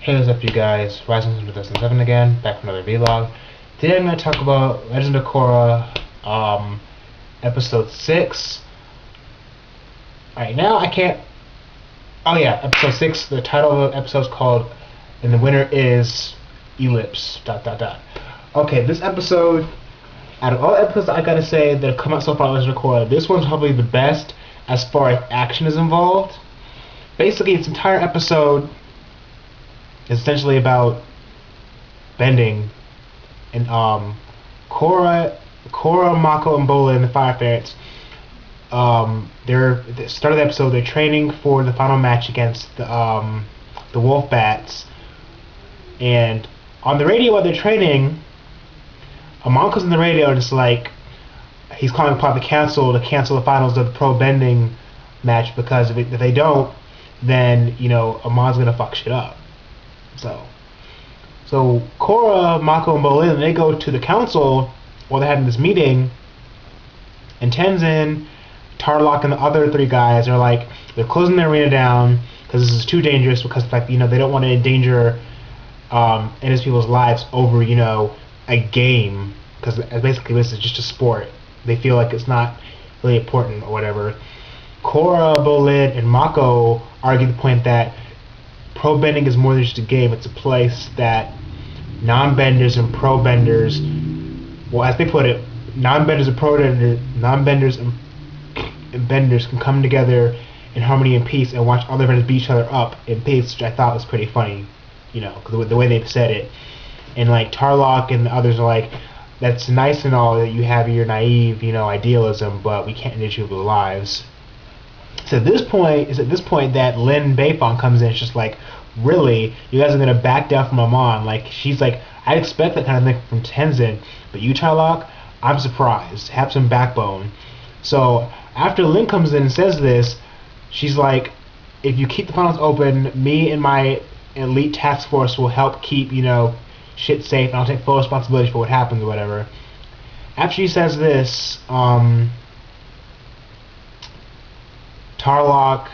Hey, what's up you guys, Rising from 2007 again, back for another vlog. Today I'm going to talk about Legend of Korra, episode 6. Right now I can't, oh yeah, episode 6, the title of the episode is called, and the winner is, ellipse, ... Okay, this episode, out of all the episodes I gotta say that have come out so far on Legend of Korra, this one's probably the best as far as action is involved. Basically, this entire episode is essentially about bending, and Korra, Mako, and Bolin, the Fire Ferrets, they're at the start of the episode. They're training for the final match against the Wolf Bats, and on the radio while they're training, Mako's in the radio, just like he's calling upon the council to cancel the finals of the pro bending match because if they don't, then Amon's gonna fuck shit up. So Korra, Mako, and Bolin, they go to the council while they're having this meeting, and Tenzin, Tarlok, and the other three guys are like, they're closing the arena down because this is too dangerous, because the fact that, they don't want to endanger innocent people's lives over, a game, because basically this is just a sport. They feel like it's not really important or whatever. Korra, Bolin, and Mako argue the point that pro bending is more than just a game. It's a place that non-benders and pro benders, well, as they put it, non-benders and benders can come together in harmony and peace and watch other benders beat each other up in peace, which I thought was pretty funny, because the way they said it. And like Tarlok and the others are like, that's nice and all that you have your naive, idealism, but we can't endanger people's lives. So at this point that Lin Beifong comes in. It's just like, really, you guys are gonna back down from Amon? Like, she's like, I'd expect that kind of thing from Tenzin, but you, Tarlok, I'm surprised. Have some backbone. So after Lin comes in and says this, she's like, if you keep the finals open, me and my elite task force will help keep shit safe, and I'll take full responsibility for what happens or whatever. After she says this, Tarlok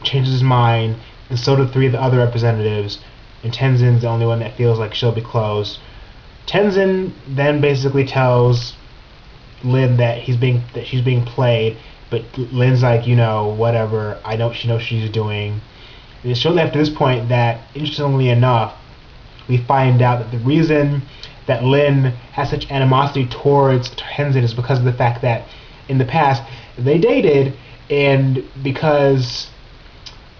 changes his mind, and so do three of the other representatives, and Tenzin's the only one that feels like she'll be closed. Tenzin then basically tells Lin that she's being played, but Lin's like, whatever, she knows what she's doing. And it's shortly after this point that, interestingly enough, we find out that the reason that Lin has such animosity towards Tenzin is because of the fact that in the past they dated, and because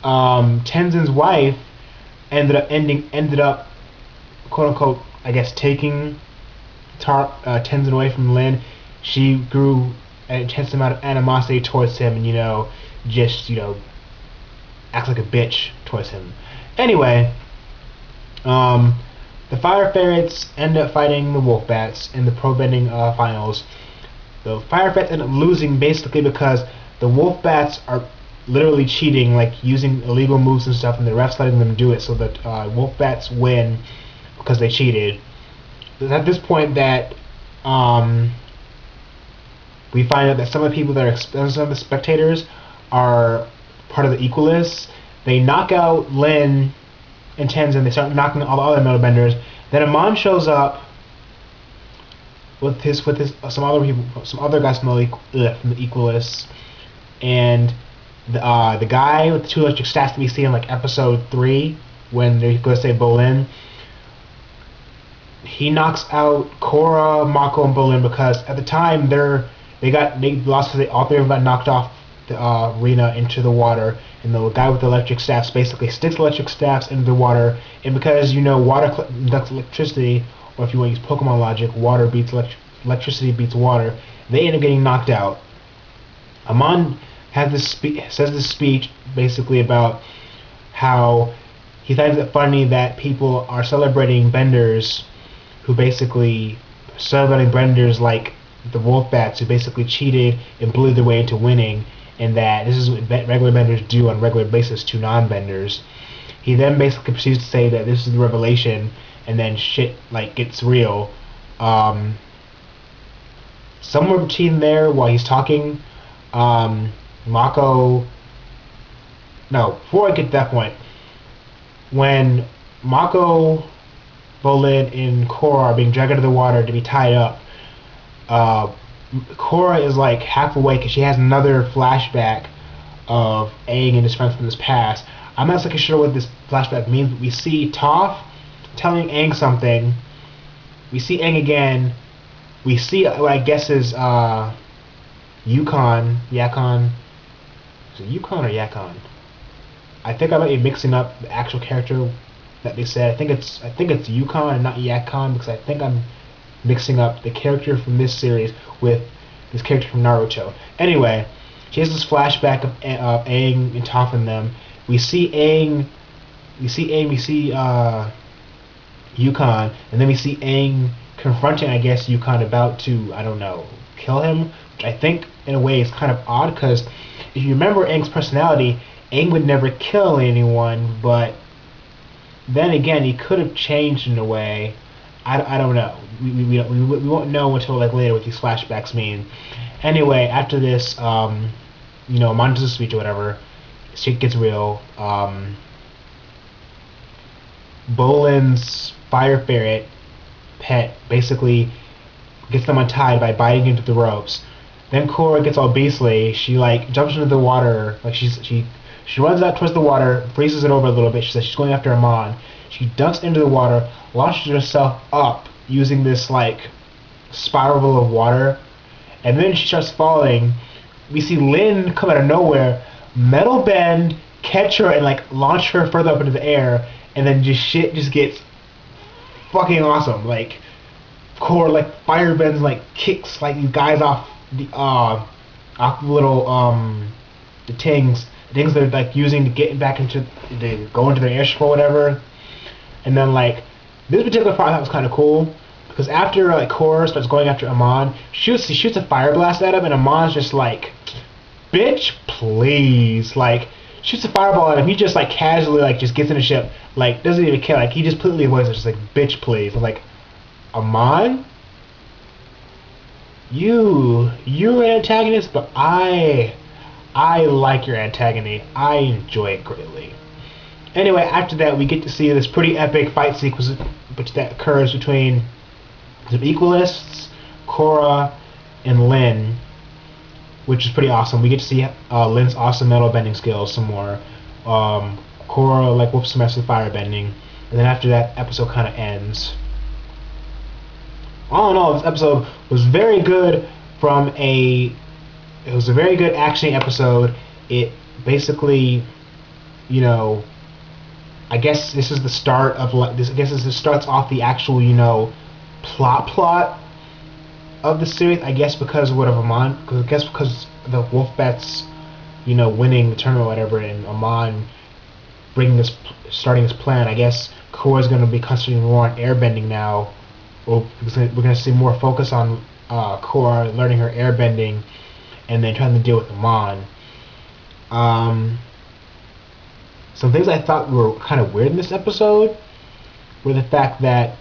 Tenzin's wife ended up quote unquote, I guess, taking Tenzin away from Lin, she grew an intense amount of animosity towards him, and just acts like a bitch towards him. Anyway, the Fire Ferrets end up fighting the Wolf Bats in the pro bending finals. The Fire Ferrets end up losing basically because the Wolf Bats are literally cheating, like using illegal moves and stuff, and the refs letting them do it, so that Wolf Bats win because they cheated. It's at this point that we find out that some of the people that are some of the spectators are part of the Equalists. They knock out Lin and Tenzin. They start knocking all the other metal benders. Then Amon shows up with some other guys from the Equalists, and the guy with the two electric staffs that we see in like episode 3 when they're going to say Bolin, he knocks out Korra, Mako, and Bolin because at the time they lost because all three of them got knocked off the arena into the water, and the guy with the electric staffs basically sticks electric staffs into the water, and because water conducts electricity, or if you want to use Pokemon logic, water beats electricity beats water, they end up getting knocked out. Amon says this speech basically about how he finds it funny that people are celebrating benders who basically like the Wolf Bats, who basically cheated and blew their way into winning, and that this is what regular benders do on a regular basis to non-benders. He then basically proceeds to say that this is the revelation, and then shit like gets real. Somewhere between there, while he's talking, Mako... No, before I get to that point, when Mako, Bolin, and Korra are being dragged out of the water to be tied up. Uh, Korra is like half awake and she has another flashback of Aang and his friends from his past. I'm not exactly sure what this flashback means, but we see Toph telling Aang something. We see Aang again. We see what I guess is Yakon. Is it Yukon or Yakon? I think I might be mixing up the actual character that they said. I think it's Yukon and not Yakon, because I think I'm mixing up the character from this series with this character from Naruto. Anyway, she has this flashback of Aang and Toph and them. We see Aang, we see Yukon, and then we see Aang confronting, I guess, Yukon about to, I don't know, kill him, which I think in a way is kind of odd, because if you remember Aang's personality, Aang would never kill anyone, but then again, he could have changed in a way. I don't know. We won't know until like later what these flashbacks mean. Anyway, after this, Montezu's speech or whatever, shit gets real. Bolin's fire ferret pet basically gets them untied by biting into the ropes. Then Korra gets all beastly. She like jumps into the water, like she runs out towards the water, freezes it over a little bit. She says she's going after Amon. She dunks into the water, launches herself up using this like spiral of water, and then she starts falling. We see Lin come out of nowhere, metal bend, catch her, and like launch her further up into the air, and then shit just gets fucking awesome. Like Korra like fire bends, like kicks like these guys off the little the things they're like using to get back into go into their airship or whatever. And then like this particular part I thought was kind of cool, because after like Korra starts going after Amon, she shoots a fire blast at him, and Amon's just like, bitch please, like shoots a fireball at him. He just like casually like just gets in the ship, like doesn't even care, like he just completely avoids it, just like, bitch please. I'm like, Amon, you're an antagonist, but I like your antagonist. I enjoy it greatly. Anyway, after that, we get to see this pretty epic fight sequence that occurs between the Equalists, Korra, and Lin, which is pretty awesome. We get to see Lin's awesome metal bending skills some more. Korra like whoops some ass with fire bending, and then after that, episode kind of ends. All in all, this episode was very good. It was a very good action episode. It basically, I guess this is the start of this. I guess this starts off the actual, plot of the series. I guess because of whatever Amon. Because the Wolfbats, winning the tournament or whatever, and Amon starting this plan. I guess Korra's going to be concentrating more on airbending now. We're going to see more focus on Korra learning her airbending, and then trying to deal with Amon. Some things I thought were kind of weird in this episode were the fact that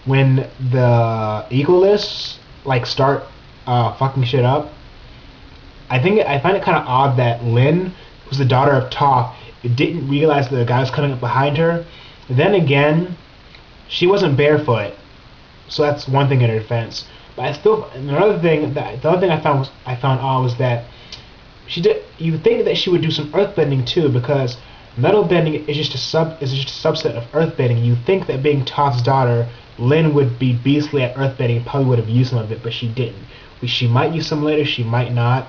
when the Equalists like start fucking shit up, I find it kind of odd that Lin, who's the daughter of Toph, didn't realize that the guy was coming up behind her. Then again, she wasn't barefoot, so that's one thing in her defense. But the other thing I found odd was that you think that she would do some earthbending too, because metal bending is just a subset of earthbending. You think that being Toph's daughter, Lin would be beastly at earthbending and probably would have used some of it, but she didn't. She might use some later, she might not.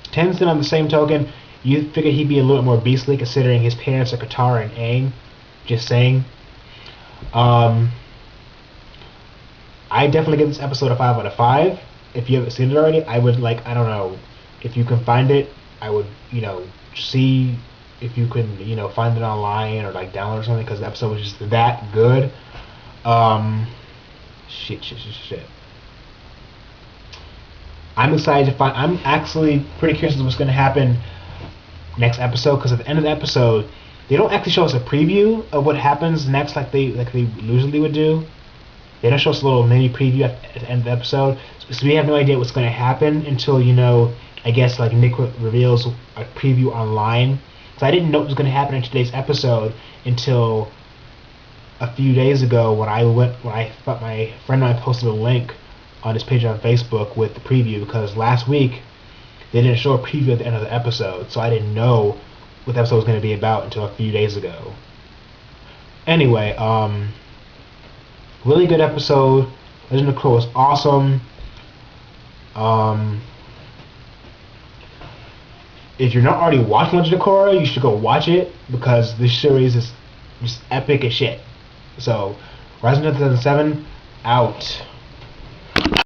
Tenzin, on the same token, you figure he'd be a little bit more beastly considering his parents are Katara and Aang. Just saying. I definitely give this episode a 5 out of 5. If you haven't seen it already, I would I don't know, if you can find it, I would, see if you can, find it online or download or something, because the episode was just that good. Shit. I'm excited to I'm actually pretty curious as to what's going to happen next episode, because at the end of the episode, they don't actually show us a preview of what happens next like they usually would do. They don't show us a little mini preview at the end of the episode, so we have no idea what's going to happen until, I guess Nick reveals a preview online. So I didn't know what was going to happen in today's episode until a few days ago when I thought my friend and I posted a link on his page on Facebook with the preview, because last week they didn't show a preview at the end of the episode, so I didn't know what the episode was going to be about until a few days ago. Anyway, really good episode. Legend of Korra was awesome. If you're not already watching Legend of Korra, you should go watch it, because this series is just epic as shit. So, Rising to 2007, out.